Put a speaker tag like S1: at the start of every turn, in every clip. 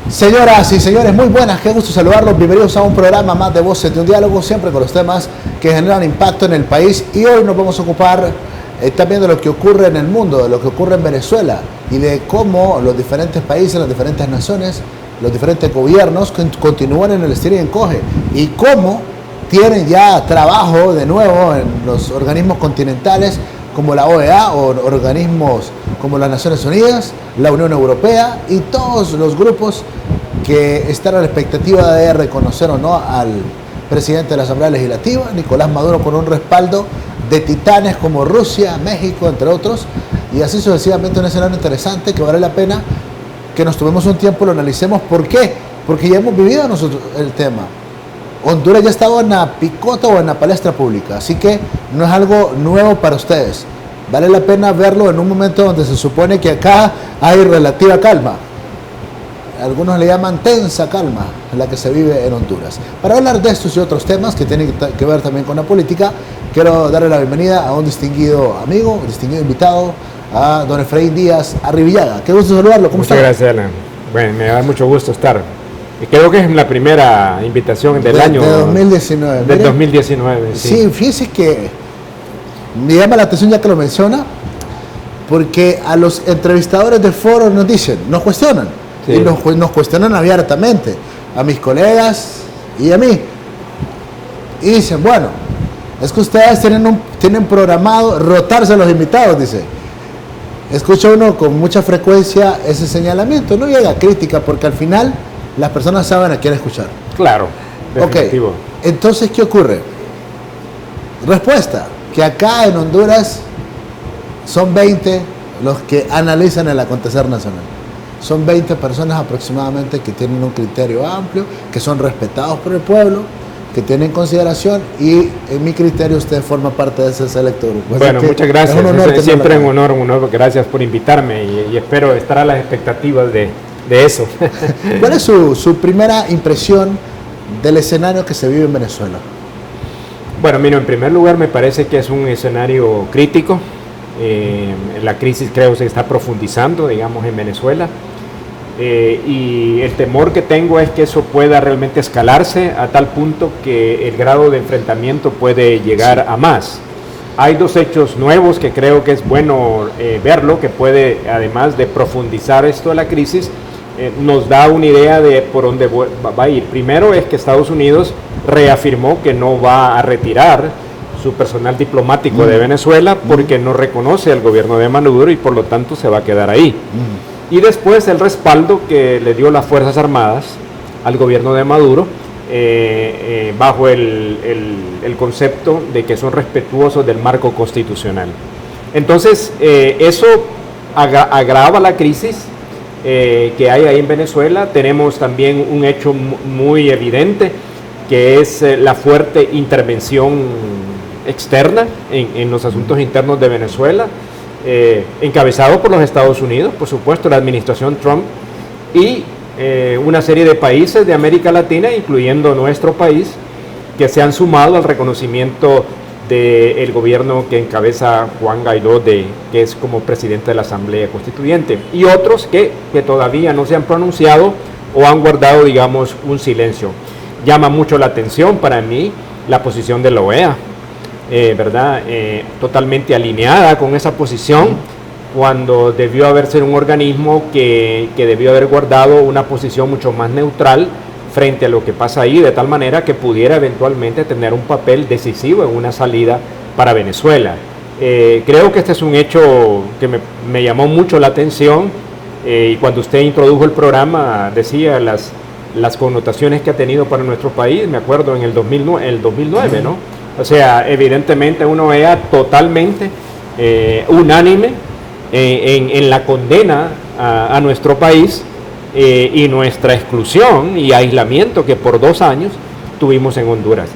S1: Señoras y señores, muy buenas, qué gusto saludarlos. Bienvenidos a un programa más de Voces de un Diálogo, siempre con los temas que generan impacto en el país. Y hoy nos vamos a ocupar también de lo que ocurre en el mundo, de lo que ocurre en Venezuela y de cómo los diferentes países, las diferentes naciones, los diferentes gobiernos continúan en el estira y encoge y cómo tienen ya trabajo de nuevo en los organismos continentales como la OEA o organismos como las Naciones Unidas, la Unión Europea y todos los grupos que están a la expectativa de reconocer o no al presidente de la Asamblea Legislativa, Nicolás Maduro, con un respaldo de titanes como Rusia, México, entre otros, y así sucesivamente. Un escenario interesante que vale la pena que nos tomemos un tiempo y lo analicemos. ¿Por qué? Porque ya hemos vivido nosotros el tema. Honduras ya estaba en la picota o en la palestra pública, así que no es algo nuevo para ustedes. Vale la pena verlo en un momento donde se supone que acá hay relativa calma. Algunos le llaman tensa calma, la que se vive en Honduras. Para hablar de estos y otros temas que tienen que ver también con la política, quiero darle la bienvenida a un distinguido amigo, un distinguido invitado, a don Efraín Díaz Arribillaga. Qué gusto saludarlo, ¿cómo está?
S2: Muchas gracias, Alan. Bueno, me da mucho gusto estar. Y creo que es la primera invitación del año.
S1: De 2019.
S2: Del 2019, sí.
S1: Sí, fíjese que me llama la atención ya que lo menciona, porque a los entrevistadores de foro nos dicen, nos cuestionan, sí, y nos cuestionan abiertamente, a mis colegas y a mí. Y dicen, bueno, es que ustedes tienen programado rotarse a los invitados, dice. Escucha uno con mucha frecuencia ese señalamiento, no llega crítica, porque al final las personas saben a quién escuchar.
S2: Claro, definitivo.
S1: Ok, entonces, ¿qué ocurre? Respuesta, que acá en Honduras son 20 los que analizan el acontecer nacional. Son 20 personas aproximadamente que tienen un criterio amplio, que son respetados por el pueblo, que tienen consideración, y en mi criterio usted forma parte de ese selecto grupo.
S2: Bueno, muchas gracias. Es siempre un honor. Gracias por invitarme y espero estar a las expectativas de eso.
S1: ¿Cuál es su primera impresión del escenario que se vive en Venezuela?
S2: Bueno, mira, en primer lugar me parece que es un escenario crítico. La crisis creo se está profundizando, digamos, en Venezuela. Y el temor que tengo es que eso pueda realmente escalarse a tal punto que el grado de enfrentamiento puede llegar a más. Hay dos hechos nuevos que creo que es bueno verlo, que puede, además de profundizar esto de la crisis, nos da una idea de por dónde va a ir. Primero es que Estados Unidos reafirmó que no va a retirar su personal diplomático de Venezuela porque no reconoce al gobierno de Maduro y por lo tanto se va a quedar ahí. Y después el respaldo que le dio las Fuerzas Armadas al gobierno de Maduro bajo el concepto de que son respetuosos del marco constitucional. Entonces eso agrava la crisis que hay ahí en Venezuela. Tenemos también un hecho muy evidente, que es la fuerte intervención externa en los asuntos internos de Venezuela, encabezado por los Estados Unidos, por supuesto, la administración Trump, y una serie de países de América Latina, incluyendo nuestro país, que se han sumado al reconocimiento del gobierno que encabeza Juan Guaidó, que es como presidente de la Asamblea Constituyente, y otros que todavía no se han pronunciado o han guardado, digamos, un silencio. Llama mucho la atención para mí la posición de la OEA, ¿verdad? Totalmente alineada con esa posición, cuando debió haberse un organismo que debió haber guardado una posición mucho más neutral frente a lo que pasa ahí, de tal manera que pudiera eventualmente tener un papel decisivo en una salida para Venezuela. Creo que este es un hecho que me llamó mucho la atención, y cuando usted introdujo el programa decía las connotaciones que ha tenido para nuestro país, me acuerdo en el 2009, ¿no? O sea, evidentemente una OEA totalmente unánime en la condena a nuestro país, y nuestra exclusión y aislamiento que por 2 años tuvimos en Honduras.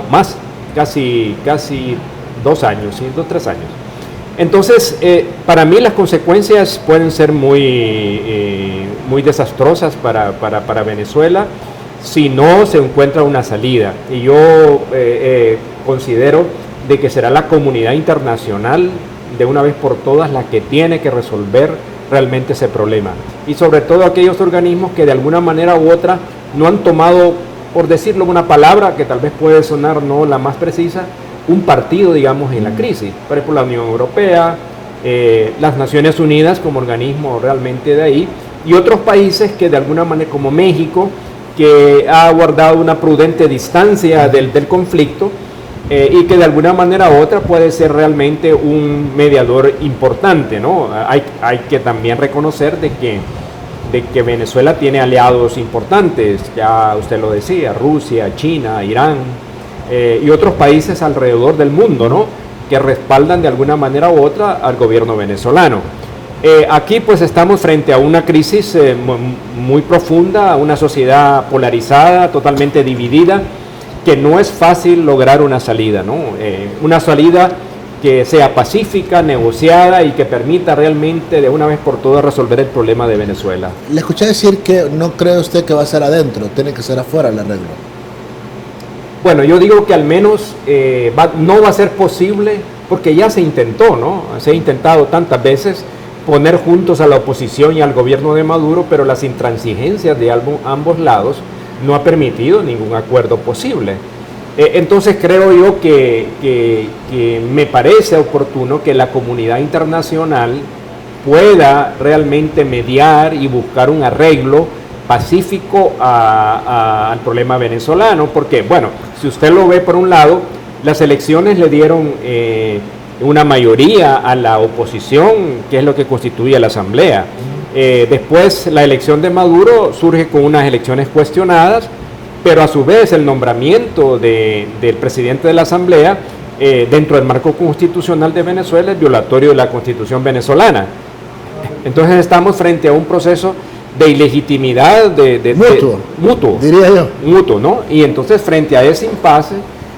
S2: Más, casi 2 años, ¿sí? 2-3 años. Entonces, para mí las consecuencias pueden ser muy desastrosas para Venezuela si no se encuentra una salida. Y yo considero de que será la comunidad internacional de una vez por todas la que tiene que resolver realmente ese problema. Y sobre todo aquellos organismos que de alguna manera u otra no han tomado, por decirlo una palabra que tal vez puede sonar no la más precisa, un partido, digamos, en la crisis. Por ejemplo, la Unión Europea, las Naciones Unidas como organismo realmente de ahí, y otros países que de alguna manera, como México, que ha guardado una prudente distancia del conflicto, y que de alguna manera u otra puede ser realmente un mediador importante, ¿no? Hay que también reconocer de que Venezuela tiene aliados importantes, ya usted lo decía, Rusia, China, Irán, y otros países alrededor del mundo, ¿no?, que respaldan de alguna manera u otra al gobierno venezolano. Aquí pues estamos frente a una crisis muy profunda, una sociedad polarizada, totalmente dividida, que no es fácil lograr una salida, ¿no? Una salida que sea pacífica, negociada y que permita realmente de una vez por todas resolver el problema de Venezuela.
S1: Le escuché decir que no cree usted que va a ser adentro, tiene que ser afuera el arreglo.
S2: Bueno, yo digo que al menos no va a ser posible, porque ya se intentó, ¿no? Se ha intentado tantas veces poner juntos a la oposición y al gobierno de Maduro, pero las intransigencias de ambos lados no ha permitido ningún acuerdo posible. Entonces creo yo que me parece oportuno que la comunidad internacional pueda realmente mediar y buscar un arreglo pacífico al problema venezolano, porque, bueno, si usted lo ve por un lado, las elecciones le dieron una mayoría a la oposición, que es lo que constituye la Asamblea. Después la elección de Maduro surge con unas elecciones cuestionadas, pero a su vez el nombramiento del presidente de la Asamblea dentro del marco constitucional de Venezuela es violatorio de la Constitución venezolana. Entonces estamos frente a un proceso de ilegitimidad mutuo,
S1: diría yo.
S2: Mutuo, ¿no? Y entonces frente a ese impasse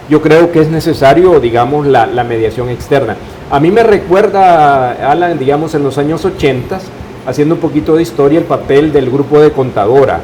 S2: yo creo que es necesario, digamos, la mediación externa. A mí me recuerda, Alan, digamos, en los años 80, haciendo un poquito de historia, el papel del grupo de Contadora.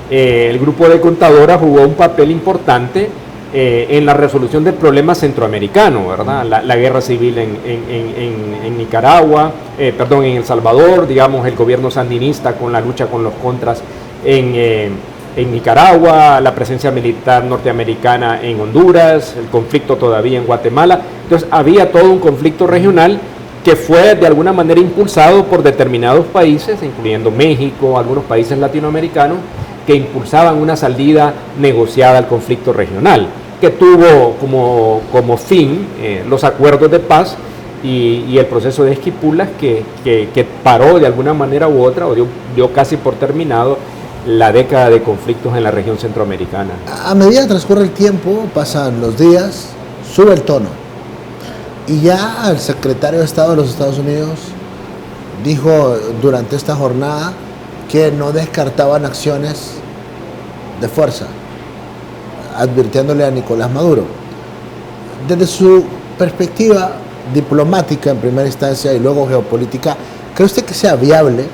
S2: El grupo de Contadora jugó un papel importante en la resolución del problema centroamericano, ¿verdad? La guerra civil en Nicaragua, en El Salvador, digamos, el gobierno sandinista con la lucha con los contras en Nicaragua, la presencia militar norteamericana en Honduras, el conflicto todavía en Guatemala. Entonces había todo un conflicto regional que fue de alguna manera impulsado por determinados países, incluyendo México, algunos países latinoamericanos, que impulsaban una salida negociada al conflicto regional, que tuvo como fin los acuerdos de paz y el proceso de Esquipulas, que paró de alguna manera u otra, o dio casi por terminado la década de conflictos en la región centroamericana.
S1: A medida que transcurre el tiempo, pasan los días, sube el tono. Y ya el secretario de Estado de los Estados Unidos dijo durante esta jornada que no descartaban acciones de fuerza, advirtiéndole a Nicolás Maduro. Desde su perspectiva diplomática en primera instancia y luego geopolítica, ¿cree usted que sea viable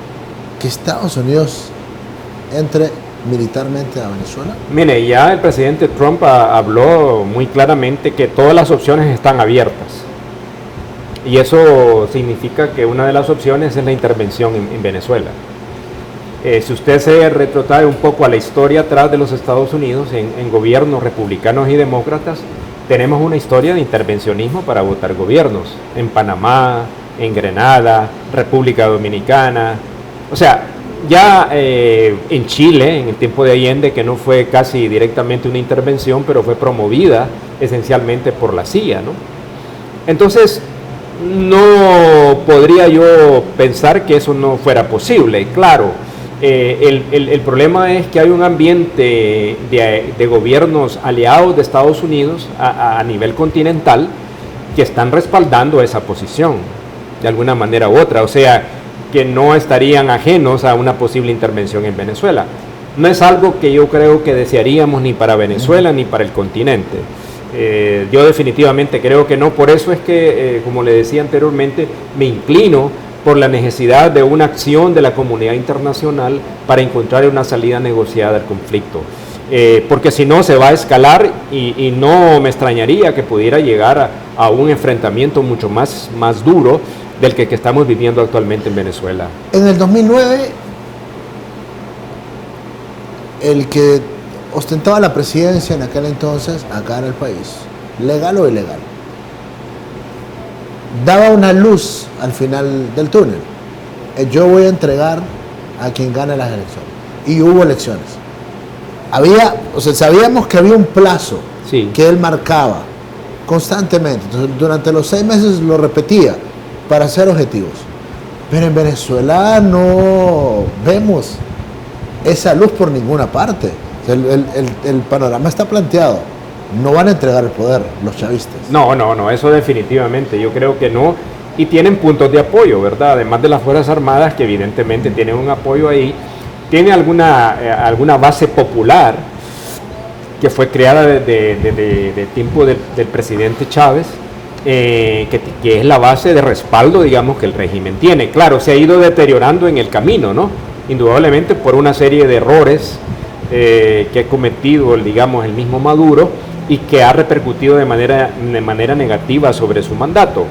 S1: que Estados Unidos entre militarmente a Venezuela?
S2: Mire, ya el presidente Trump habló muy claramente que todas las opciones están abiertas. Y eso significa que una de las opciones es la intervención en Venezuela. Si usted se retrotrae un poco a la historia atrás de los Estados Unidos, en gobiernos republicanos y demócratas, tenemos una historia de intervencionismo para votar gobiernos. En Panamá, en Grenada, República Dominicana. O sea, ya en Chile, en el tiempo de Allende, que no fue casi directamente una intervención, pero fue promovida esencialmente por la CIA, ¿no? Entonces, no podría yo pensar que eso no fuera posible. Claro, el problema es que hay un ambiente de gobiernos aliados de Estados Unidos a nivel continental que están respaldando esa posición de alguna manera u otra, o sea, que no estarían ajenos a una posible intervención en Venezuela. No es algo que yo creo que desearíamos ni para Venezuela ni para el continente. Yo definitivamente creo que no, por eso es que, como le decía anteriormente, me inclino por la necesidad de una acción de la comunidad internacional para encontrar una salida negociada al conflicto. Porque si no se va a escalar y no me extrañaría que pudiera llegar a un enfrentamiento mucho más duro del que estamos viviendo actualmente en Venezuela.
S1: En el 2009, el que ostentaba la presidencia en aquel entonces, acá en el país, legal o ilegal, daba una luz al final del túnel. Yo voy a entregar a quien gane las elecciones. Y hubo elecciones. Sabíamos que había un plazo que él marcaba constantemente. Entonces, durante los 6 meses lo repetía para ser objetivos. Pero en Venezuela no vemos esa luz por ninguna parte. El panorama está planteado. No van a entregar el poder los chavistas.
S2: No, eso definitivamente, yo creo que no. Y tienen puntos de apoyo, ¿verdad? Además de las Fuerzas Armadas, que evidentemente tienen un apoyo ahí, tiene alguna base popular que fue creada de tiempo del presidente Chávez, que es la base de respaldo, digamos, que el régimen tiene. Claro, se ha ido deteriorando en el camino, ¿no? Indudablemente por una serie de errores que ha cometido, digamos, el mismo Maduro, y que ha repercutido de manera negativa sobre su mandato.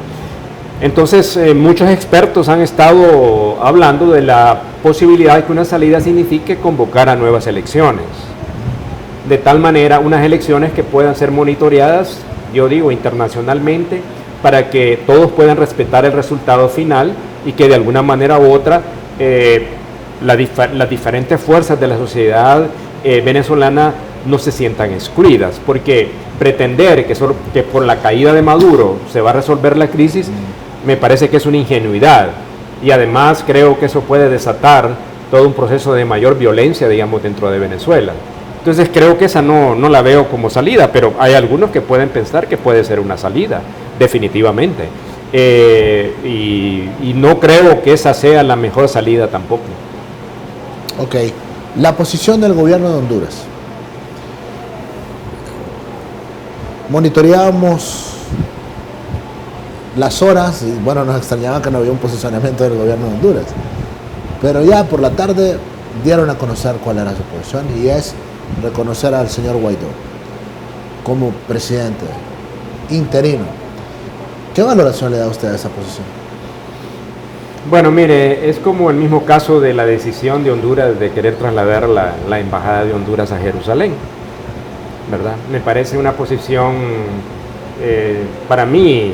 S2: Entonces, muchos expertos han estado hablando de la posibilidad de que una salida signifique convocar a nuevas elecciones. De tal manera, unas elecciones que puedan ser monitoreadas, yo digo, internacionalmente, para que todos puedan respetar el resultado final y que de alguna manera u otra las diferentes fuerzas de la sociedad venezolana no se sientan excluidas, porque pretender que por la caída de Maduro se va a resolver la crisis, me parece que es una ingenuidad, y además creo que eso puede desatar todo un proceso de mayor violencia, digamos, dentro de Venezuela. Entonces creo que esa no la veo como salida, pero hay algunos que pueden pensar que puede ser una salida, definitivamente, y no creo que esa sea la mejor salida tampoco.
S1: Ok, la posición del gobierno de Honduras. Monitoreábamos las horas y bueno, nos extrañaba que no había un posicionamiento del gobierno de Honduras, pero ya por la tarde dieron a conocer cuál era su posición, y es reconocer al señor Guaidó como presidente interino. ¿Qué valoración le da usted a esa posición?
S2: Bueno, mire, es como el mismo caso de la decisión de Honduras de querer trasladar la embajada de Honduras a Jerusalén, ¿verdad? Me parece una posición para mí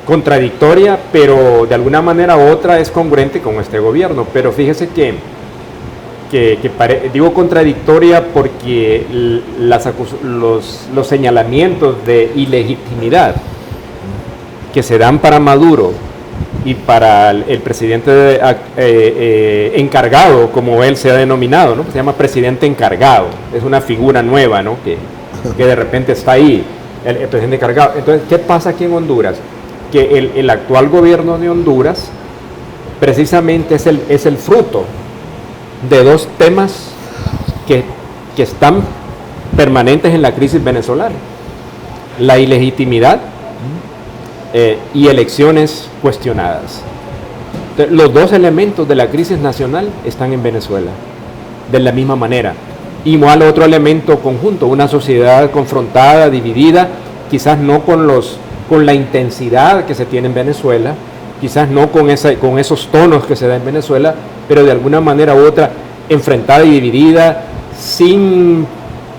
S2: contradictoria, pero de alguna manera u otra es congruente con este gobierno. Pero fíjese que digo contradictoria porque los señalamientos de ilegitimidad que se dan para Maduro y para el presidente encargado, como él se ha denominado, ¿no? Se llama presidente encargado, es una figura nueva, ¿no? que de repente está ahí, el presidente encargado. Entonces, ¿qué pasa aquí en Honduras? Que el actual gobierno de Honduras precisamente es el fruto de dos temas que están permanentes en la crisis venezolana: la ilegitimidad y elecciones cuestionadas. Entonces, los dos elementos de la crisis nacional están en Venezuela, de la misma manera. Igual otro elemento conjunto, una sociedad confrontada, dividida, quizás no con la intensidad que se tiene en Venezuela, quizás no con esos tonos que se da en Venezuela, pero de alguna manera u otra enfrentada y dividida, sin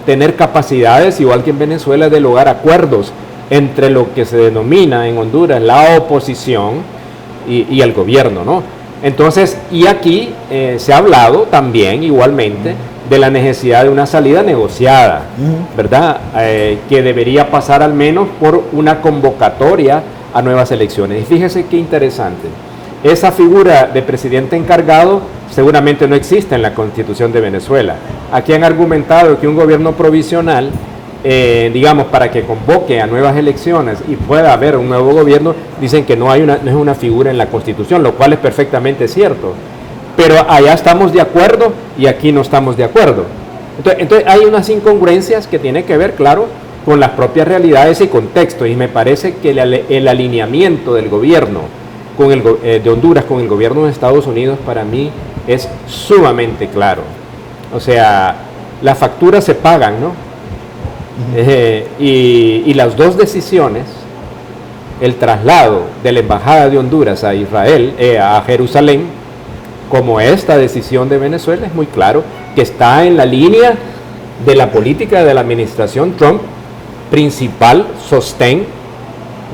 S2: tener capacidades, igual que en Venezuela, de lograr acuerdos entre lo que se denomina en Honduras la oposición y el gobierno, ¿no? Entonces, y aquí se ha hablado también igualmente de la necesidad de una salida negociada, ¿verdad? Que debería pasar al menos por una convocatoria a nuevas elecciones. Y fíjese qué interesante, esa figura de presidente encargado seguramente no existe en la Constitución de Venezuela. Aquí han argumentado que un gobierno provisional, digamos, para que convoque a nuevas elecciones y pueda haber un nuevo gobierno, dicen que no es una figura en la Constitución, lo cual es perfectamente cierto. Pero allá estamos de acuerdo y aquí no estamos de acuerdo. Entonces hay unas incongruencias que tienen que ver, claro, con las propias realidades y contextos, y me parece que el alineamiento del gobierno de Honduras con el gobierno de Estados Unidos para mí es sumamente claro. O sea, las facturas se pagan, ¿no? Y las dos decisiones el traslado de la embajada de Honduras a Israel, a Jerusalén, como esta decisión de Venezuela, es muy claro que está en la línea de la política de la administración Trump, principal sostén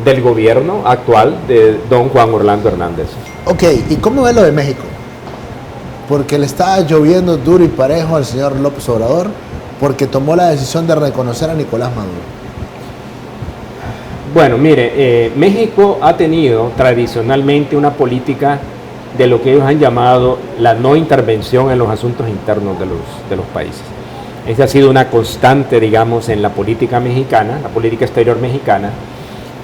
S2: del gobierno actual de don Juan Orlando Hernández.
S1: Ok, ¿y cómo ve lo de México? Porque le está lloviendo duro y parejo al señor López Obrador, porque tomó la decisión de reconocer a Nicolás Maduro.
S2: Bueno, mire, México ha tenido tradicionalmente una política de lo que ellos han llamado la no intervención en los asuntos internos de los países. Esa ha sido una constante, digamos, en la política mexicana, la política exterior mexicana,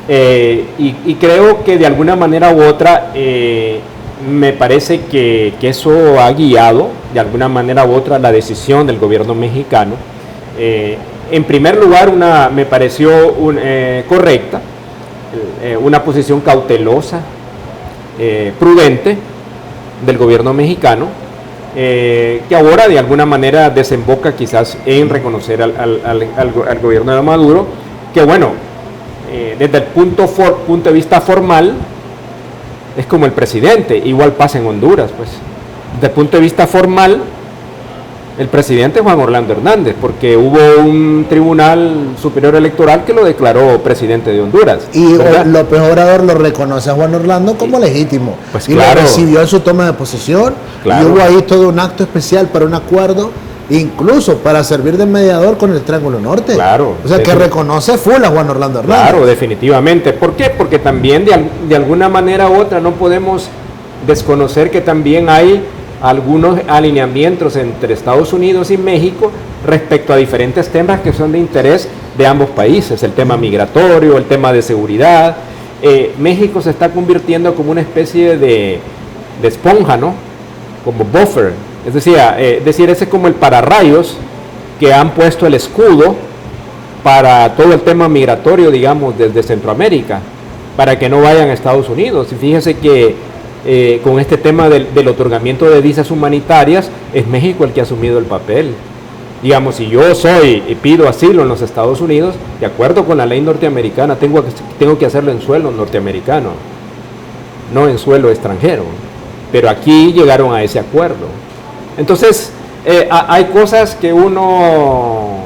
S2: y creo que de alguna manera u otra me parece que eso ha guiado de alguna manera u otra la decisión del gobierno mexicano. En primer lugar, me pareció correcta, una posición cautelosa, prudente del gobierno mexicano, que ahora de alguna manera desemboca quizás en reconocer al gobierno de Maduro, que bueno, desde el punto de vista formal, es como el presidente, igual pasa en Honduras, pues. Desde el punto de vista formal, el presidente Juan Orlando Hernández, porque hubo un tribunal superior electoral que lo declaró presidente de Honduras.
S1: Y López Obrador lo reconoce a Juan Orlando como legítimo.
S2: Pues
S1: y
S2: claro,
S1: lo recibió en su toma de posesión. Claro. Y hubo ahí todo un acto especial para un acuerdo, incluso para servir de mediador con el Triángulo Norte.
S2: Claro.
S1: O sea, que reconoce full a Juan Orlando Hernández.
S2: Claro, definitivamente. ¿Por qué? Porque también de alguna manera u otra no podemos desconocer que también hay algunos alineamientos entre Estados Unidos y México respecto a diferentes temas que son de interés de ambos países, el tema migratorio, el tema de seguridad. México se está convirtiendo como una especie de esponja, ¿no? Como buffer, es decir, ese es como el pararrayos que han puesto el escudo para todo el tema migratorio, digamos, desde Centroamérica, para que no vayan a Estados Unidos. Y fíjese que con este tema del otorgamiento de visas humanitarias, es México el que ha asumido el papel. Digamos, si yo pido asilo en los Estados Unidos, de acuerdo con la ley norteamericana, tengo que hacerlo en suelo norteamericano, no en suelo extranjero. Pero aquí llegaron a ese acuerdo. Entonces, hay cosas que uno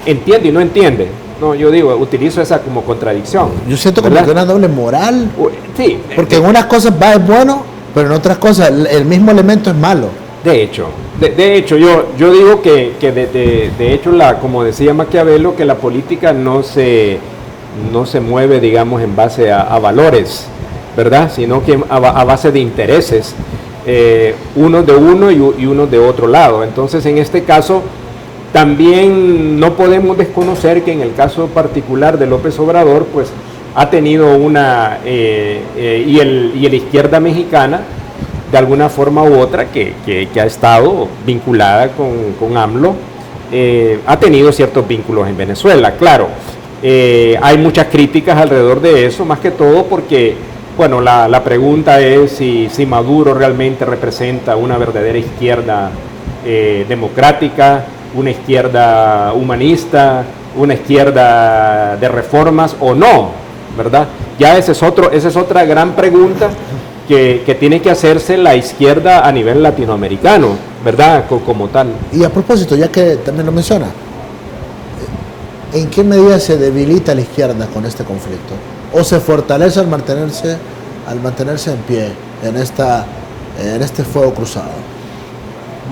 S2: entiende y no entiende. No, yo digo, utilizo esa como contradicción.
S1: Yo siento como que una doble moral.
S2: Sí.
S1: Porque en unas cosas es bueno, pero en otras cosas el mismo elemento es malo.
S2: De hecho, yo digo que de hecho, como decía Maquiavelo, que la política no se mueve, digamos, en base a valores, ¿verdad? Sino que a base de intereses, uno de uno y uno de otro lado. Entonces, en este caso, también no podemos desconocer que en el caso particular de López Obrador, pues ha tenido y la izquierda mexicana, de alguna forma u otra, que ha estado vinculada con AMLO, ha tenido ciertos vínculos en Venezuela. Claro, hay muchas críticas alrededor de eso, más que todo porque, bueno, la pregunta es si Maduro realmente representa una verdadera izquierda democrática, una izquierda humanista, una izquierda de reformas o no, ¿verdad? Ya esa es otra gran pregunta que tiene que hacerse la izquierda a nivel latinoamericano, ¿verdad? Como tal.
S1: Y a propósito, ya que también lo menciona, ¿en qué medida se debilita la izquierda con este conflicto? ¿O se fortalece al mantenerse en pie en este fuego cruzado?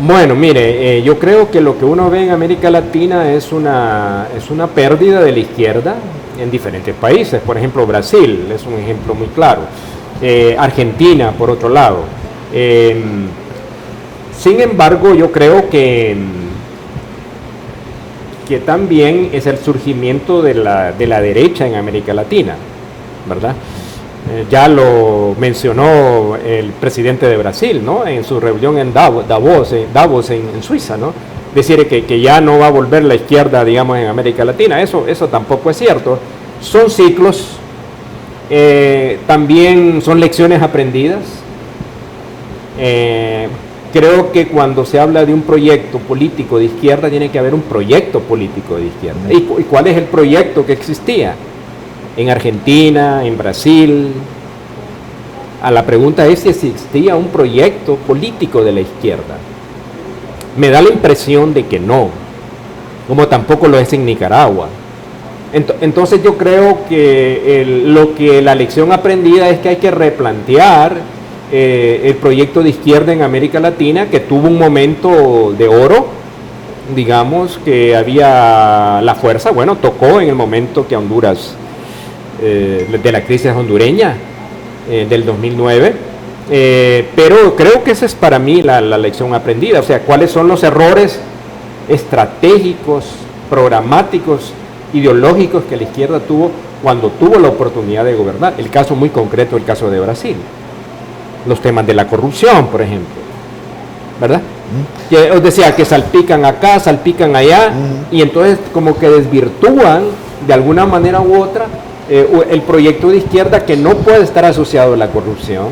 S2: Bueno, mire, yo creo que lo que uno ve en América Latina es una pérdida de la izquierda en diferentes países. Por ejemplo, Brasil es un ejemplo muy claro. Argentina, por otro lado. Sin embargo, yo creo que también es el surgimiento de la derecha en América Latina, ¿verdad? Ya lo mencionó el presidente de Brasil, ¿no? En su reunión en Davos en Suiza, ¿no? Decir que ya no va a volver la izquierda, digamos, en América Latina. Eso tampoco es cierto. Son ciclos, también son lecciones aprendidas. Creo que cuando se habla de un proyecto político de izquierda, tiene que haber un proyecto político de izquierda. ¿Y cuál es el proyecto que existía? en Argentina, en Brasil. A la pregunta es si existía un proyecto político de la izquierda. Me da la impresión de que no, como tampoco lo es en Nicaragua. Entonces yo creo que lo que la lección aprendida es que hay que replantear el proyecto de izquierda en América Latina, que tuvo un momento de oro, digamos, que había la fuerza, bueno, tocó en el momento que Honduras, de la crisis hondureña del 2009, pero creo que esa es para mí la lección aprendida, o sea, cuáles son los errores estratégicos, programáticos, ideológicos que la izquierda tuvo cuando tuvo la oportunidad de gobernar. El caso muy concreto, el caso de Brasil, los temas de la corrupción, por ejemplo, ¿verdad? Que os decía que salpican acá, salpican allá, y entonces como que desvirtúan de alguna manera u otra el proyecto de izquierda, que no puede estar asociado a la corrupción,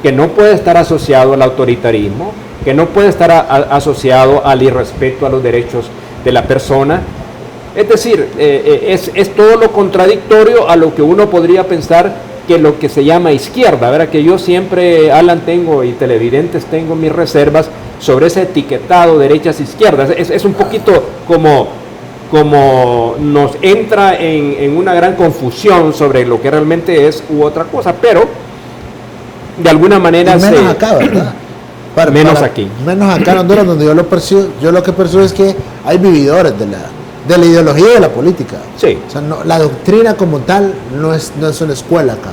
S2: que no puede estar asociado al autoritarismo, que no puede estar asociado al irrespeto a los derechos de la persona. Es decir, es todo lo contradictorio a lo que uno podría pensar que lo que se llama izquierda, ¿verdad? Que yo siempre, Alan, tengo, y televidentes, tengo mis reservas sobre ese etiquetado derechas-izquierdas. Es un poquito como nos entra en una gran confusión sobre lo que realmente es u otra cosa, pero de alguna manera...
S1: Y menos acá, ¿verdad?
S2: Aquí.
S1: Menos acá en Honduras, donde yo lo que percibo es que hay vividores de la ideología y de la política.
S2: Sí.
S1: O sea, no, la doctrina como tal no es una escuela acá.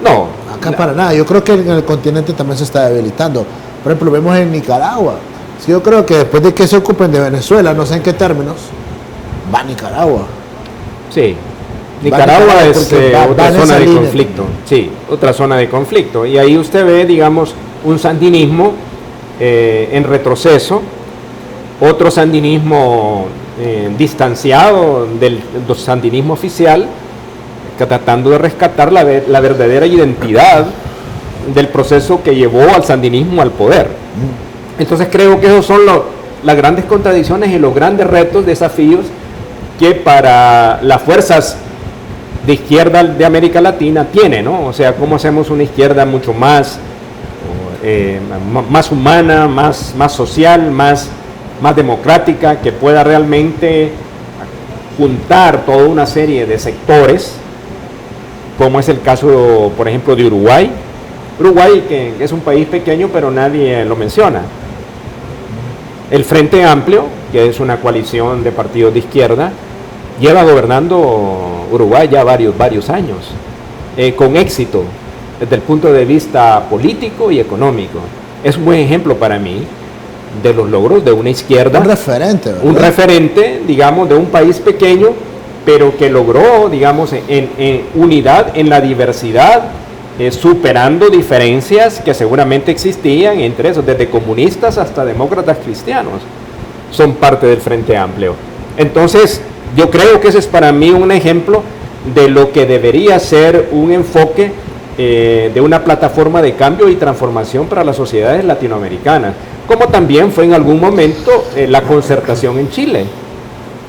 S2: No.
S1: Acá para nada. Yo creo que en el continente también se está debilitando. Por ejemplo, vemos en Nicaragua. Sí, yo creo que después de que se ocupen de Venezuela, no sé en qué términos, va a Nicaragua.
S2: Sí. Nicaragua es otra zona de
S1: línea.
S2: conflicto. Sí, otra zona de conflicto. Y ahí usted ve, digamos, un sandinismo en retroceso, otro sandinismo distanciado del sandinismo oficial, tratando de rescatar la verdadera identidad del proceso que llevó al sandinismo al poder. Entonces creo que esos son las grandes contradicciones y los grandes retos, desafíos que para las fuerzas de izquierda de América Latina tiene, ¿no? O sea, cómo hacemos una izquierda mucho más humana, más social, más democrática, que pueda realmente juntar toda una serie de sectores, como es el caso, por ejemplo, de Uruguay. Uruguay, que es un país pequeño, pero nadie lo menciona. El Frente Amplio, que es una coalición de partidos de izquierda, lleva gobernando Uruguay ya varios años, con éxito, desde el punto de vista político y económico. Es un buen ejemplo para mí de los logros de una izquierda.
S1: Un referente, ¿verdad?
S2: Un referente, digamos, de un país pequeño, pero que logró, digamos, en unidad, en la diversidad, superando diferencias que seguramente existían entre esos, desde comunistas hasta demócratas cristianos, son parte del Frente Amplio. Entonces, yo creo que ese es para mí un ejemplo de lo que debería ser un enfoque de una plataforma de cambio y transformación para las sociedades latinoamericanas, como también fue en algún momento la concertación en Chile.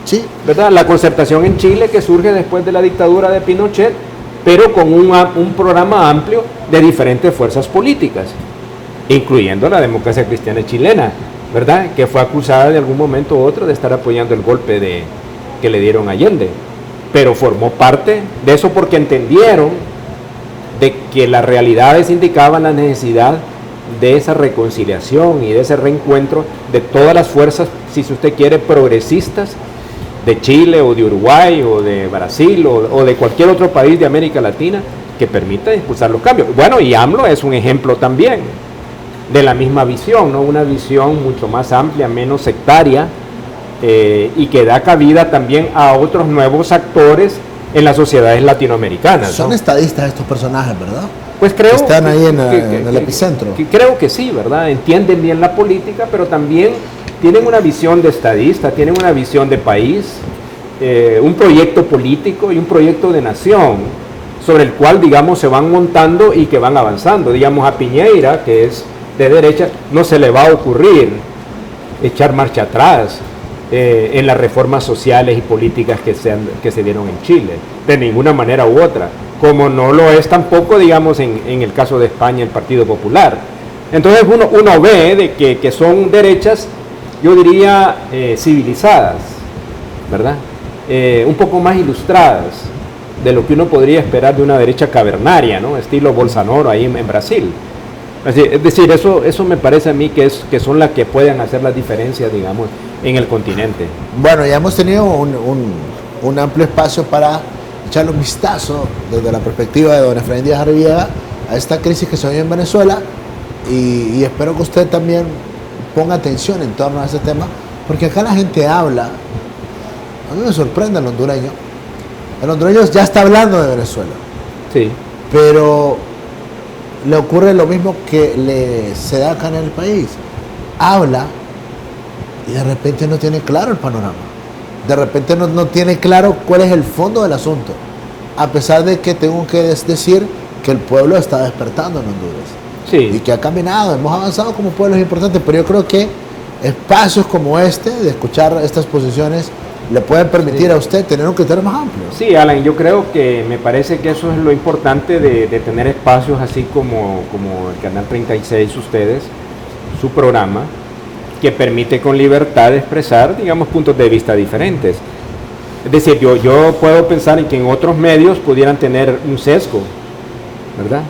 S1: Sí.
S2: ¿Verdad? La concertación en Chile, que surge después de la dictadura de Pinochet, pero con un programa amplio de diferentes fuerzas políticas, incluyendo la democracia cristiana chilena, ¿verdad? Que fue acusada de algún momento u otro de estar apoyando el golpe que le dieron a Allende, pero formó parte de eso porque entendieron de que las realidades indicaban la necesidad de esa reconciliación y de ese reencuentro de todas las fuerzas, si usted quiere, progresistas de Chile o de Uruguay o de Brasil o de cualquier otro país de América Latina que permita impulsar los cambios. Bueno, y AMLO es un ejemplo también de la misma visión, ¿no? Una visión mucho más amplia, menos sectaria, y que da cabida también a otros nuevos actores en las sociedades latinoamericanas.
S1: Son, ¿no?, estadistas estos personajes, ¿verdad?
S2: Pues creo
S1: están ahí en el epicentro.
S2: Creo que sí, ¿verdad? Entienden bien la política, pero también tienen una visión de estadista, tienen una visión de país, un proyecto político y un proyecto de nación, sobre el cual, digamos, se van montando y que van avanzando. Digamos, a Piñera, que es de derecha, no se le va a ocurrir echar marcha atrás en las reformas sociales y políticas que se dieron en Chile, de ninguna manera u otra, como no lo es tampoco, digamos, en el caso de España, el Partido Popular. Entonces uno ve de que son derechas, yo diría, civilizadas, ¿verdad? Un poco más ilustradas de lo que uno podría esperar de una derecha cavernaria, ¿no? Estilo Bolsonaro ahí en Brasil. Es decir, eso me parece a mí que son las que pueden hacer las diferencias, digamos, en el continente.
S1: Bueno, ya hemos tenido un amplio espacio para echarle un vistazo desde la perspectiva de don Efraín Díaz Arribiega a esta crisis que se vive en Venezuela, y espero que usted también ponga atención en torno a ese tema, porque acá la gente habla. A mí me sorprende el hondureño. El hondureño ya está hablando de Venezuela.
S2: Sí.
S1: Pero le ocurre lo mismo que se da acá en el país. Habla y de repente no tiene claro el panorama. De repente no tiene claro cuál es el fondo del asunto. A pesar de que tengo que decir que el pueblo está despertando en Honduras.
S2: Sí.
S1: Y que ha caminado, hemos avanzado como pueblo, es importante, pero yo creo que espacios como este, de escuchar estas posiciones, le pueden permitir a usted tener un criterio más amplio.
S2: Sí, Alan, yo creo que me parece que eso es lo importante de tener espacios así como el Canal 36, ustedes, su programa, que permite con libertad expresar, digamos, puntos de vista diferentes. Es decir, yo puedo pensar en que en otros medios pudieran tener un sesgo, ¿verdad?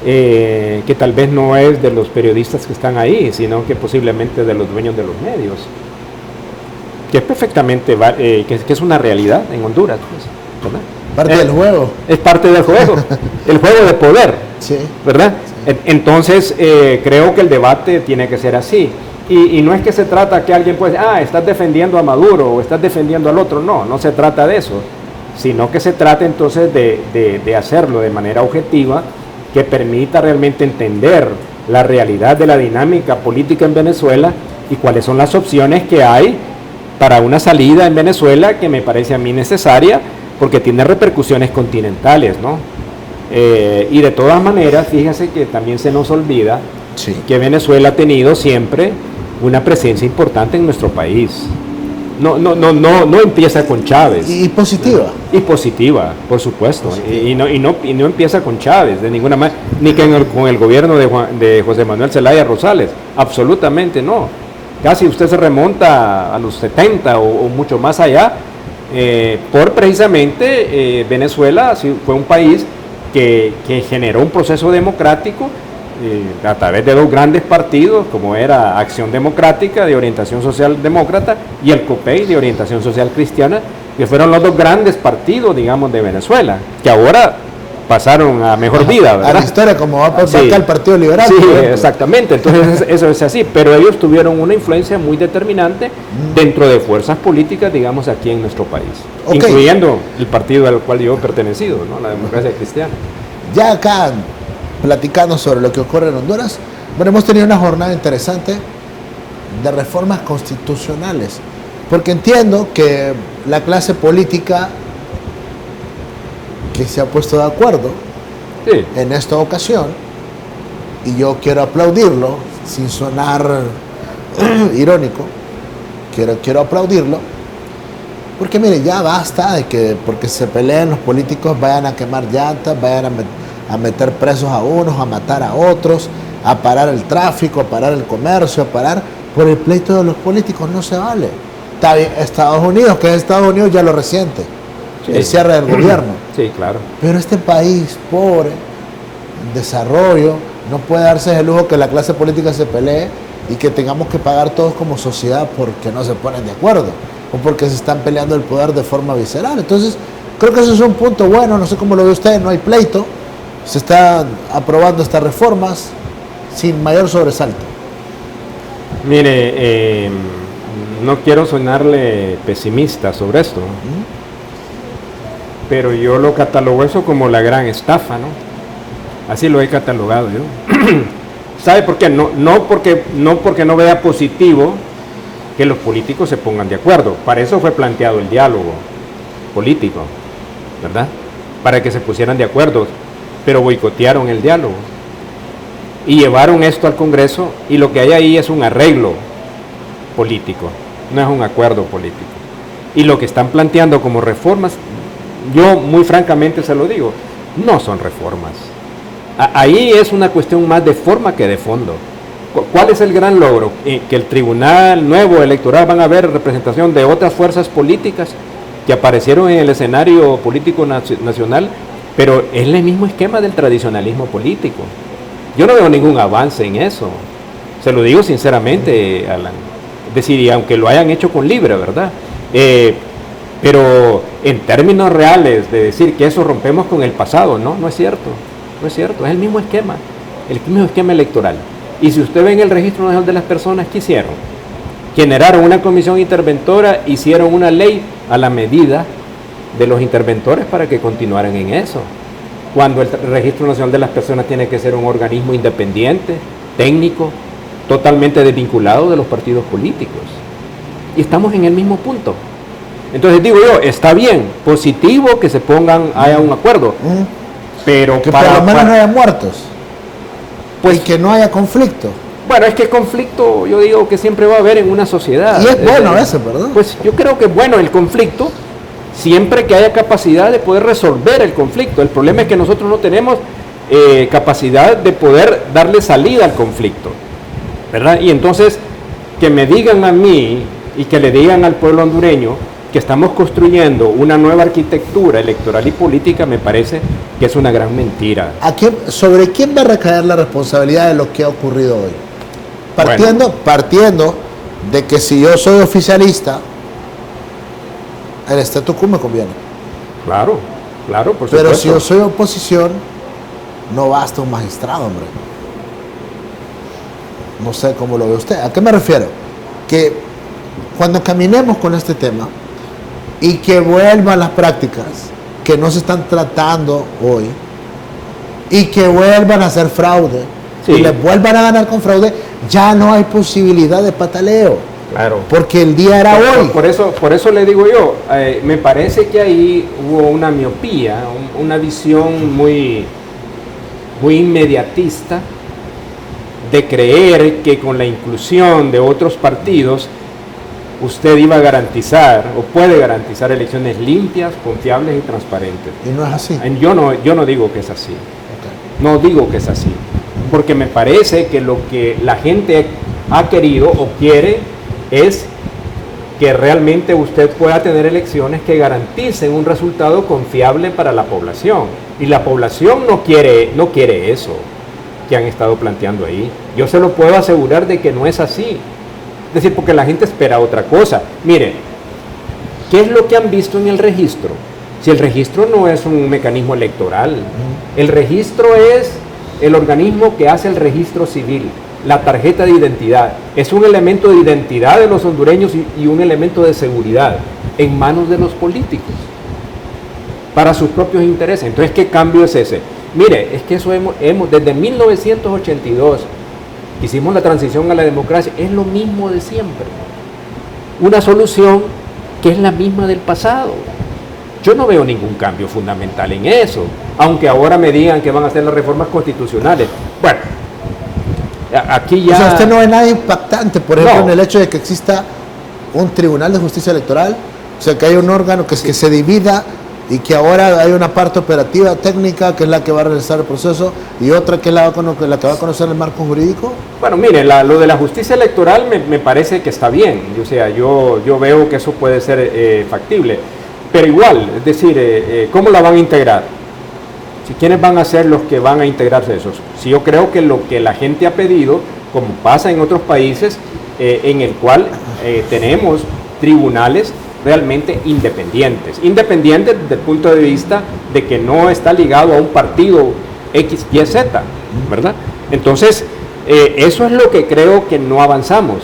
S2: Que tal vez no es de los periodistas que están ahí, sino que posiblemente de los dueños de los medios, que es perfectamente, que es una realidad en Honduras, pues, ¿verdad?
S1: Parte del juego.
S2: Es parte del juego, el juego de poder,
S1: sí,
S2: ¿verdad?
S1: Sí.
S2: Entonces, creo que el debate tiene que ser así. Y no es que se trata que alguien puede decir, estás defendiendo a Maduro o estás defendiendo al otro. No se trata de eso, sino que se trata entonces de hacerlo de manera objetiva, que permita realmente entender la realidad de la dinámica política en Venezuela y cuáles son las opciones que hay para una salida en Venezuela, que me parece a mí necesaria, porque tiene repercusiones continentales, ¿no? Y de todas maneras, fíjese que también se nos olvida
S1: sí,
S2: que Venezuela ha tenido siempre una presencia importante en nuestro país. No empieza con Chávez.
S1: Y positiva.
S2: Y positiva, por supuesto. Y no empieza con Chávez, de ninguna manera, ni que con el gobierno de José Manuel Zelaya Rosales. Absolutamente no. Casi usted se remonta a los 70 o mucho más allá, por precisamente Venezuela fue un país que generó un proceso democrático a través de dos grandes partidos, como era Acción Democrática, de orientación social demócrata, y el COPEI, de orientación social cristiana, que fueron los dos grandes partidos, digamos, de Venezuela, que ahora pasaron a mejor vida, ¿verdad?
S1: A la historia, como va por
S2: Sí.
S1: acá el Partido Liberal.
S2: Sí,
S1: por ejemplo.
S2: exactamente, entonces eso es así, pero ellos tuvieron una influencia muy determinante dentro de fuerzas políticas, digamos, aquí en nuestro país,
S1: Ok.
S2: incluyendo el partido al cual yo he pertenecido, ¿no? La Democracia Cristiana.
S1: Ya acá, platicando sobre lo que ocurre en Honduras, bueno, hemos tenido una jornada interesante de reformas constitucionales, porque entiendo que la clase política que se ha puesto de acuerdo
S2: Sí.
S1: en esta ocasión, y yo quiero aplaudirlo sin sonar irónico, quiero aplaudirlo, porque mire, ya basta de que porque se peleen los políticos vayan a quemar llantas, vayan a meter presos a unos, a matar a otros, a parar el tráfico, a parar el comercio, a parar por el pleito de los políticos. No se vale. Está bien, Estados Unidos, que es Estados Unidos, ya lo resiente,
S2: Sí.
S1: el cierre del gobierno.
S2: Sí, claro.
S1: Pero este país pobre, en desarrollo, no puede darse el lujo que la clase política se pelee y que tengamos que pagar todos como sociedad porque no se ponen de acuerdo o porque se están peleando el poder de forma visceral. Entonces, creo que eso es un punto bueno, no sé cómo lo ve usted, no hay pleito, se están aprobando estas reformas sin mayor sobresalto.
S2: Mire, no quiero sonarle pesimista sobre esto, pero yo lo catalogo eso como la gran estafa, ¿no? Así lo he catalogado yo. ¿Sabe por qué? No porque no vea positivo que los políticos se pongan de acuerdo. Para eso fue planteado el diálogo político, ¿verdad? Para que se pusieran de acuerdo, pero boicotearon el diálogo y llevaron esto al Congreso, y lo que hay ahí es un arreglo político. no es un acuerdo político. Y lo que están planteando como reformas, yo muy francamente se lo digo, no son reformas. Ahí es una cuestión más de forma que de fondo. ¿Cuál es el gran logro? Que el Tribunal Nuevo Electoral van a ver representación de otras fuerzas políticas que aparecieron en el escenario político nacional, pero es el mismo esquema del tradicionalismo político. Yo no veo ningún avance en eso. Se lo digo sinceramente, Alan. Es decir, y aunque lo hayan hecho con libre, ¿verdad? Pero en términos reales de decir que eso rompemos con el pasado, no es cierto. No es cierto, es el mismo esquema electoral. Y si usted ve en el Registro Nacional de las Personas, ¿qué hicieron? Generaron una comisión interventora, hicieron una ley a la medida de los interventores para que continuaran en eso. Cuando el Registro Nacional de las Personas tiene que ser un organismo independiente, técnico, totalmente desvinculado de los partidos políticos. Y estamos en el mismo punto. Entonces digo yo, está bien, positivo que se haya un acuerdo, pero
S1: que por lo menos no haya muertos, pues, y que no haya conflicto.
S2: Bueno, es que conflicto yo digo que siempre va a haber en una sociedad.
S1: Y es bueno eso, ¿verdad?
S2: Pues yo creo que es bueno el conflicto, siempre que haya capacidad de poder resolver el conflicto. El problema es que nosotros no tenemos capacidad de poder darle salida al conflicto, ¿verdad? Y entonces, que me digan a mí y que le digan al pueblo hondureño que estamos construyendo una nueva arquitectura electoral y política, me parece que es una gran mentira.
S1: ¿Sobre quién va a recaer la responsabilidad de lo que ha ocurrido hoy? Partiendo de que si yo soy oficialista, el statu quo me conviene.
S2: Claro, por supuesto.
S1: Pero si yo soy oposición, no basta un magistrado, hombre. No sé cómo lo ve usted. ¿A qué me refiero? Que cuando caminemos con este tema y que vuelvan las prácticas que no se están tratando hoy y que vuelvan a hacer fraude, sí, y les vuelvan a ganar con fraude, ya no hay posibilidad de pataleo.
S2: Claro.
S1: Porque el día era hoy.
S2: Por eso le digo yo, me parece que ahí hubo una miopía, una visión muy inmediatista de creer que con la inclusión de otros partidos usted iba a garantizar o puede garantizar elecciones limpias, confiables y transparentes.
S1: Y no es así.
S2: Yo no digo que es así. Okay. No digo que es así. Porque me parece que lo que la gente ha querido o quiere es que realmente usted pueda tener elecciones que garanticen un resultado confiable para la población. Y la población no quiere eso que han estado planteando ahí. Yo se lo puedo asegurar de que no es así. Es decir, porque la gente espera otra cosa. Mire, ¿qué es lo que han visto en el registro? Si el registro no es un mecanismo electoral, el registro es el organismo que hace el registro civil, la tarjeta de identidad. Es un elemento de identidad de los hondureños y un elemento de seguridad en manos de los políticos para sus propios intereses. Entonces, ¿qué cambio es ese? Mire, es que eso hemos desde 1982, hicimos la transición a la democracia, es lo mismo de siempre. Una solución que es la misma del pasado. Yo no veo ningún cambio fundamental en eso, aunque ahora me digan que van a hacer las reformas constitucionales. Bueno, aquí ya...
S1: O sea, usted no ve nada impactante, por ejemplo, en el hecho de que exista un Tribunal de Justicia Electoral, o sea, que haya un órgano que se divida y que ahora hay una parte operativa técnica que es la que va a realizar el proceso y otra que es la que va a conocer el marco jurídico.
S2: Bueno, mire, lo de la justicia electoral me parece que está bien, o sea, yo veo que eso puede ser factible, pero igual, es decir, ¿cómo la van a integrar? ¿Quiénes van a ser los que van a integrarse esos? Si yo creo que lo que la gente ha pedido, como pasa en otros países, en el cual tenemos tribunales realmente independientes desde el punto de vista de que no está ligado a un partido X, Y, Z, ¿verdad? Entonces, eso es lo que creo que no avanzamos.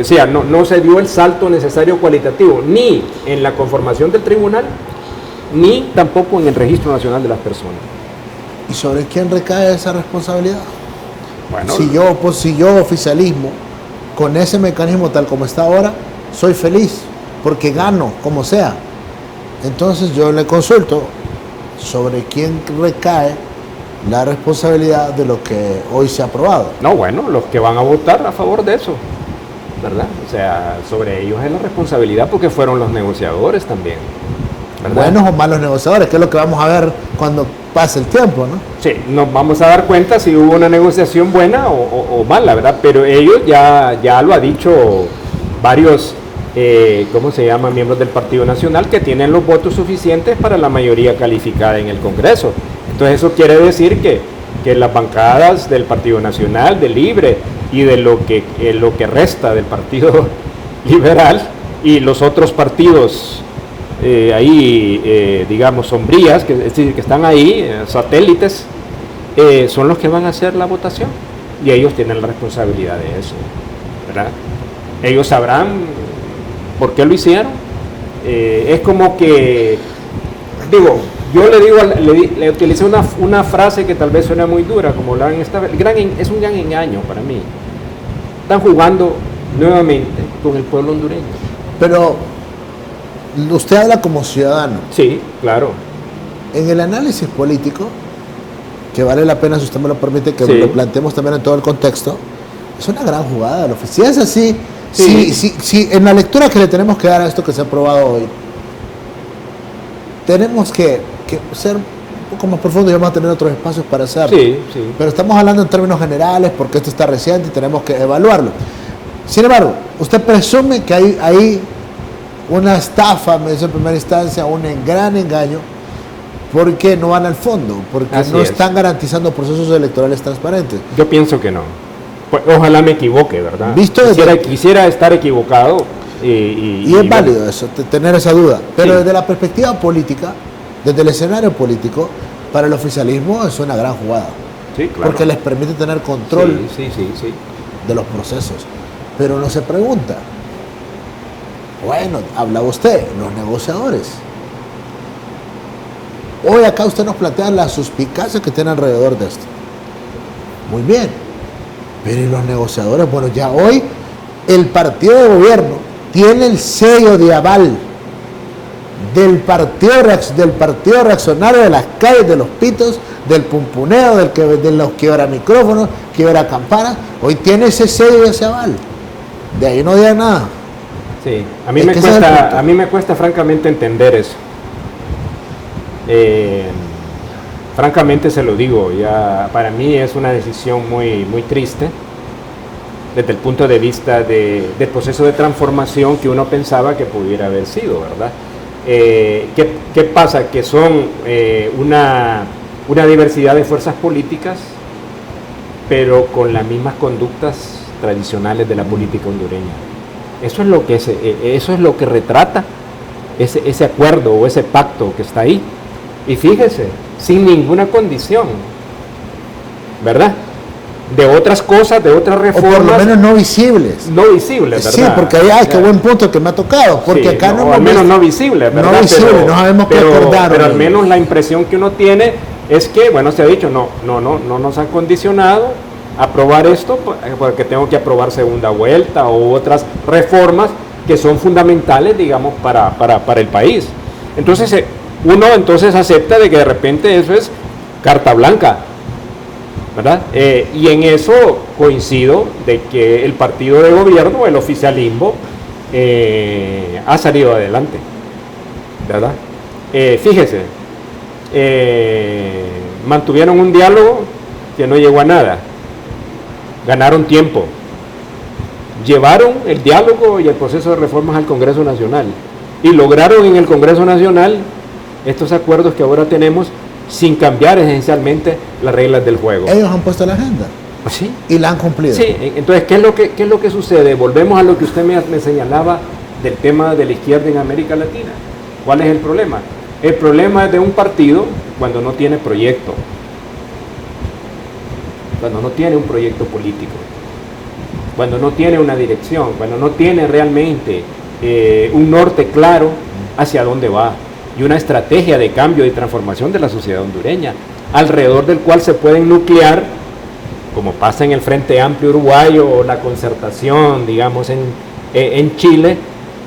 S2: O sea, no se dio el salto necesario cualitativo, ni en la conformación del tribunal, ni tampoco en el Registro Nacional de las Personas.
S1: ¿Y sobre quién recae esa responsabilidad?
S2: Bueno,
S1: si yo oficialismo, con ese mecanismo tal como está ahora, soy feliz, porque gano, como sea. Entonces yo le consulto sobre quién recae la responsabilidad de lo que hoy se ha aprobado.
S2: No, bueno, los que van a votar a favor de eso. ¿verdad? O sea, sobre ellos es la responsabilidad porque fueron los negociadores también, ¿verdad?
S1: Buenos o malos negociadores, que es lo que vamos a ver cuando pase el tiempo, ¿no?
S2: Sí, nos vamos a dar cuenta si hubo una negociación buena o mala, ¿verdad? Pero ellos ya lo ha dicho varios, ¿cómo se llama? Miembros del Partido Nacional que tienen los votos suficientes para la mayoría calificada en el Congreso. Entonces eso quiere decir que las bancadas del Partido Nacional, del Libre y de lo que resta del Partido Liberal y los otros partidos digamos, sombrías, es decir, que están ahí, satélites, son los que van a hacer la votación y ellos tienen la responsabilidad de eso, ¿verdad? Ellos sabrán por qué lo hicieron. Es como que, digo, yo le utilicé una frase que tal vez suena muy dura, como es un gran engaño para mí. Están jugando nuevamente con el pueblo hondureño.
S1: Pero usted habla como ciudadano.
S2: Sí, claro.
S1: En el análisis político, que vale la pena, si usted me lo permite, que lo planteemos también en todo el contexto, es una gran jugada. Si es así, si en la lectura que le tenemos que dar a esto que se ha aprobado hoy, tenemos que ser un poco más profundo y vamos a tener otros espacios para hacerlo.
S2: Sí.
S1: Pero estamos hablando en términos generales porque esto está reciente y tenemos que evaluarlo. Sin embargo, usted presume que hay una estafa, me dice en primera instancia, un gran engaño, porque no van al fondo, porque no están garantizando procesos electorales transparentes.
S2: Yo pienso que no. Pues, ojalá me equivoque, ¿verdad? Quisiera estar equivocado.
S1: Y es válido eso, tener esa duda. Pero desde la perspectiva política, desde el escenario político, para el oficialismo es una gran jugada.
S2: Sí, claro.
S1: Porque les permite tener control
S2: sí.
S1: de los procesos. Pero no se pregunta. Bueno, hablaba usted, los negociadores. Hoy acá usted nos plantea las suspicacias que tiene alrededor de esto. Muy bien. Pero ¿y los negociadores? Bueno, ya hoy el partido de gobierno tiene el sello de aval del partido reaccionario de las calles, de los pitos, del pumpuneo, de los quiebra micrófonos, quiebra campanas. Hoy tiene ese sello y ese aval. De ahí no diga nada.
S2: Sí, a mí me cuesta francamente entender eso. Francamente se lo digo, ya para mí es una decisión muy, muy triste desde el punto de vista del proceso de transformación que uno pensaba que pudiera haber sido, ¿verdad? ¿Qué pasa? Que son una diversidad de fuerzas políticas, pero con las mismas conductas tradicionales de la política hondureña. Eso es lo que retrata ese acuerdo o ese pacto que está ahí. Y fíjese, sin ninguna condición, ¿verdad? De otras cosas, de otras reformas.
S1: O por lo menos no visibles.
S2: No visibles, ¿verdad?
S1: Sí, porque ahí, qué buen punto que me ha tocado. Porque
S2: sí,
S1: acá
S2: al menos no visibles, ¿verdad?
S1: No visibles, no sabemos qué acordar.
S2: Pero al menos la impresión que uno tiene es que, bueno, se ha dicho, no nos han condicionado a aprobar esto porque tengo que aprobar segunda vuelta o otras reformas que son fundamentales, digamos, para el país. Entonces, uno acepta de que de repente eso es carta blanca, ¿verdad? Y en eso coincido de que el partido de gobierno, el oficialismo, ha salido adelante, ¿verdad? Fíjese, mantuvieron un diálogo que no llegó a nada, ganaron tiempo, llevaron el diálogo y el proceso de reformas al Congreso Nacional y lograron en el Congreso Nacional estos acuerdos que ahora tenemos sin cambiar esencialmente las reglas del juego.
S1: Ellos han puesto la agenda.
S2: ¿Sí?
S1: Y la han cumplido.
S2: Sí, entonces, ¿qué es lo que sucede? Volvemos a lo que usted me señalaba del tema de la izquierda en América Latina. ¿Cuál es el problema? El problema es de un partido cuando no tiene proyecto, cuando no tiene un proyecto político, cuando no tiene una dirección, cuando no tiene realmente un norte claro hacia dónde va y una estrategia de cambio y transformación de la sociedad hondureña, alrededor del cual se pueden nuclear, como pasa en el Frente Amplio Uruguayo o la Concertación, digamos, en Chile,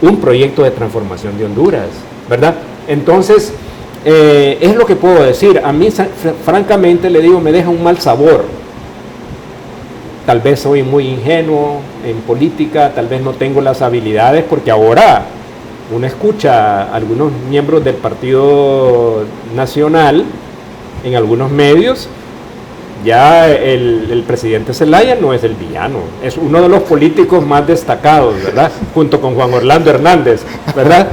S2: un proyecto de transformación de Honduras, ¿verdad? Entonces, es lo que puedo decir. A mí, francamente, le digo, me deja un mal sabor tal vez soy muy ingenuo en política, tal vez no tengo las habilidades, porque ahora uno escucha a algunos miembros del Partido Nacional en algunos medios. Ya el presidente Zelaya no es el villano, es uno de los políticos más destacados, ¿verdad? Junto con Juan Orlando Hernández, ¿verdad?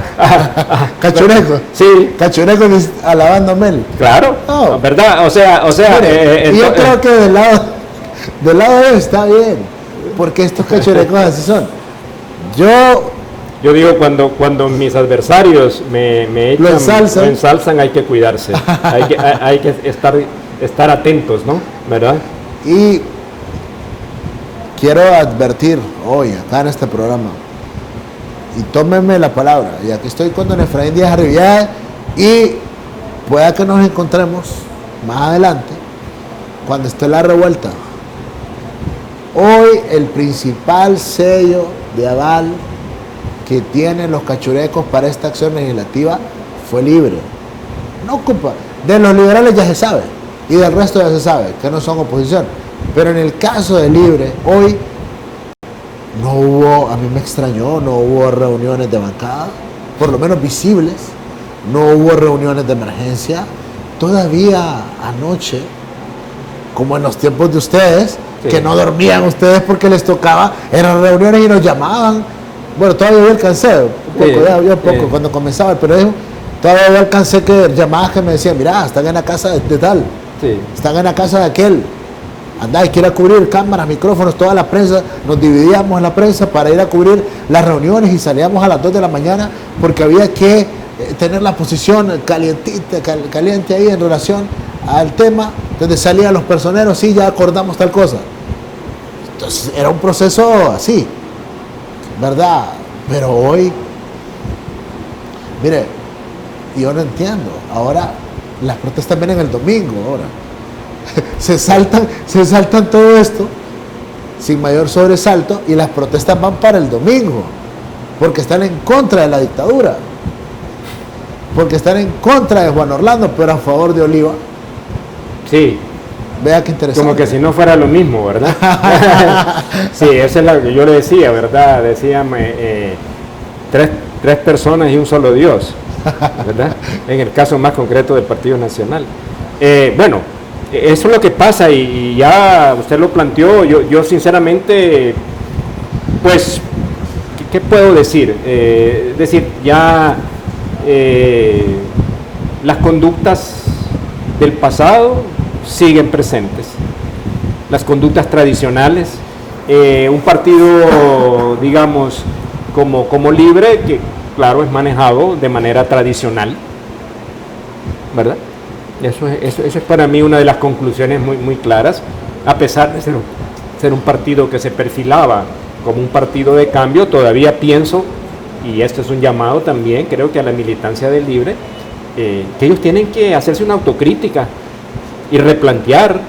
S1: Cachureco.
S2: Sí.
S1: Cachureco alabando a Mel.
S2: Claro,
S1: Oh.
S2: ¿verdad? O sea,
S1: Mire, yo creo que del lado de él está bien, porque estos cachurecos así son.
S2: Yo digo, cuando mis adversarios me echan,
S1: lo
S2: ensalzan, hay que cuidarse, hay que estar atentos, ¿no? ¿Verdad?
S1: Y quiero advertir hoy, acá en este programa, y tómenme la palabra, y aquí estoy con don Efraín Díaz Arribillada, y pueda que nos encontremos más adelante, cuando esté la revuelta. Hoy el principal sello de aval que tienen los cachurecos para esta acción legislativa fue Libre. No ocupa, de los liberales ya se sabe, y del resto ya se sabe que no son oposición, pero en el caso de Libre, hoy no hubo, a mí me extrañó, no hubo reuniones de bancada, por lo menos visibles, no hubo reuniones de emergencia. Todavía anoche, como en los tiempos de ustedes, sí, que no dormían ustedes porque les tocaba, eran reuniones y nos llamaban. Bueno, todavía yo alcancé, un poco, sí, yo poco, cuando comenzaba el periodismo, todavía yo alcancé que llamadas que me decían, mira, están en la casa de tal, sí, están en la casa de aquel, andá y quiera cubrir cámaras, micrófonos, toda la prensa, nos dividíamos en la prensa para ir a cubrir las reuniones y salíamos a las 2 de la mañana porque había que tener la posición caliente ahí en relación al tema, donde salían los personeros, sí, ya acordamos tal cosa. Entonces era un proceso así, ¿verdad? Pero hoy, mire, yo no entiendo, ahora las protestas vienen el domingo, ahora se saltan todo esto sin mayor sobresalto y las protestas van para el domingo porque están en contra de la dictadura, porque están en contra de Juan Orlando pero a favor de Oliva.
S2: Sí,
S1: vea qué interesante,
S2: como que si no fuera lo mismo, ¿verdad? Sí, esa es la que yo le decía, ¿verdad? Decían tres personas y un solo Dios, ¿verdad? En el caso más concreto del Partido Nacional. Bueno, eso es lo que pasa y ya usted lo planteó. Yo sinceramente, pues, ¿qué puedo decir? Ya las conductas del pasado siguen presentes, las conductas tradicionales, un partido, digamos, como Libre, que claro es manejado de manera tradicional, ¿verdad? Eso es para mí una de las conclusiones muy claras, a pesar de ser un partido que se perfilaba como un partido de cambio. Todavía pienso, y esto es un llamado también, creo que a la militancia del Libre, que ellos tienen que hacerse una autocrítica y replantear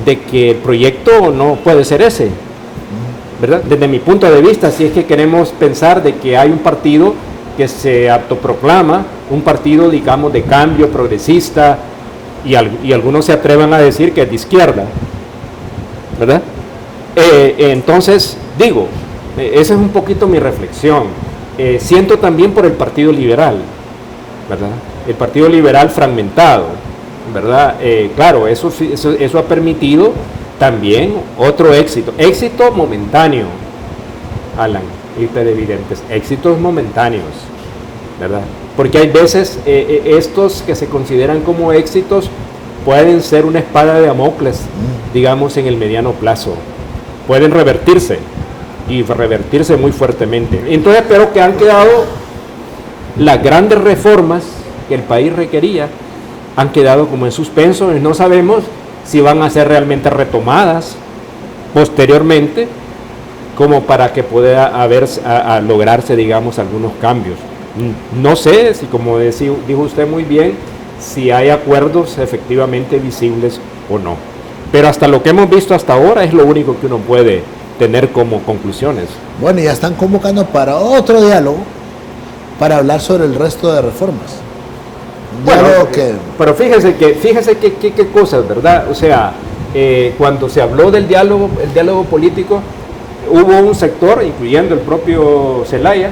S2: de que el proyecto no puede ser ese, ¿verdad? Desde mi punto de vista, si es que queremos pensar de que hay un partido que se autoproclama, un partido, digamos, de cambio progresista, y algunos se atrevan a decir que es de izquierda, ¿verdad? Entonces, digo, esa es un poquito mi reflexión. Siento también por el Partido Liberal, ¿verdad? El Partido Liberal fragmentado, ¿verdad? Claro, eso ha permitido también otro éxito momentáneo, Alan y televidentes, éxitos momentáneos, ¿verdad? Porque hay veces estos que se consideran como éxitos pueden ser una espada de Damocles, digamos, en el mediano plazo, pueden revertirse y revertirse muy fuertemente. Entonces, pero que han quedado las grandes reformas que el país requería, han quedado como en suspenso y no sabemos si van a ser realmente retomadas posteriormente como para que pueda lograrse, digamos, algunos cambios. No sé si, como dijo usted muy bien, si hay acuerdos efectivamente visibles o no, pero hasta lo que hemos visto hasta ahora es lo único que uno puede tener como conclusiones. Bueno, ya están convocando para otro diálogo para hablar sobre el resto de reformas. Bueno, pero fíjese que qué cosas, ¿verdad? O sea, cuando se habló del diálogo, el diálogo político, hubo un sector, incluyendo el propio Zelaya,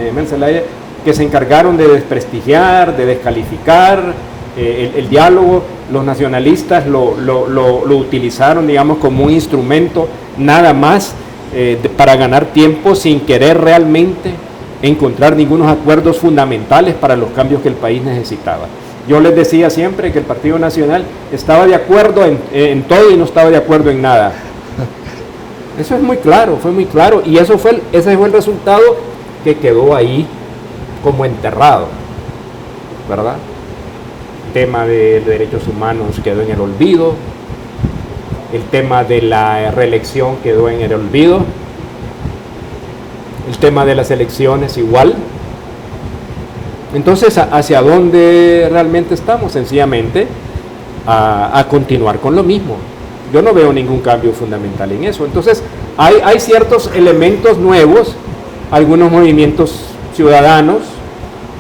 S2: Emel Zelaya, que se encargaron de desprestigiar, de descalificar el diálogo. Los nacionalistas lo utilizaron, digamos, como un instrumento nada más para ganar tiempo, sin querer realmente encontrar ningunos acuerdos fundamentales para los cambios que el país necesitaba. Yo les decía siempre que el Partido Nacional estaba de acuerdo en todo y no estaba de acuerdo en nada. Eso es muy claro, fue muy claro, y ese fue el resultado que quedó ahí como enterrado, ¿verdad? El tema de derechos humanos quedó en el olvido, el tema de la reelección quedó en el olvido, el tema de las elecciones igual. Entonces, ¿hacia dónde realmente estamos? Sencillamente a continuar con lo mismo. Yo no veo ningún cambio fundamental en eso. Entonces, hay ciertos elementos nuevos, algunos movimientos ciudadanos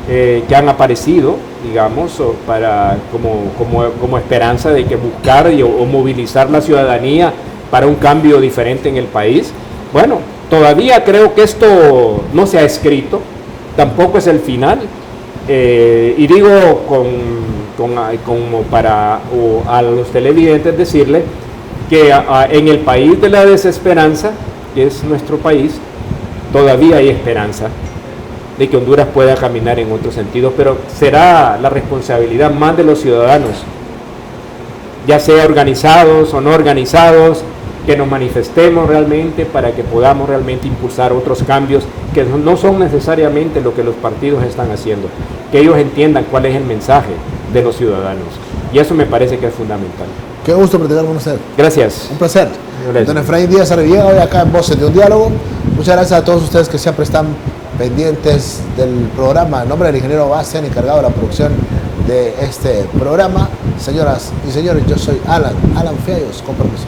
S2: que han aparecido, digamos, como esperanza de que buscar o movilizar la ciudadanía para un cambio diferente en el país. Bueno, todavía creo que esto no se ha escrito, tampoco es el final. Y digo como para a los televidentes decirle que en el país de la desesperanza, que es nuestro país, todavía hay esperanza de que Honduras pueda caminar en otro sentido, pero será la responsabilidad más de los ciudadanos, ya sea organizados o no organizados, que nos manifestemos realmente para que podamos realmente impulsar otros cambios que no son necesariamente lo que los partidos están haciendo, que ellos entiendan cuál es el mensaje de los ciudadanos, y eso me parece que es fundamental.
S1: Qué gusto platicar con usted.
S2: Gracias.
S1: Un placer. Don Efraín Díaz Arribiega, hoy acá en Voces de un Diálogo. Muchas gracias a todos ustedes que siempre están pendientes del programa. En nombre del ingeniero Bastián, encargado de la producción de este programa. Señoras y señores, yo soy Alan Fiallos, con permiso.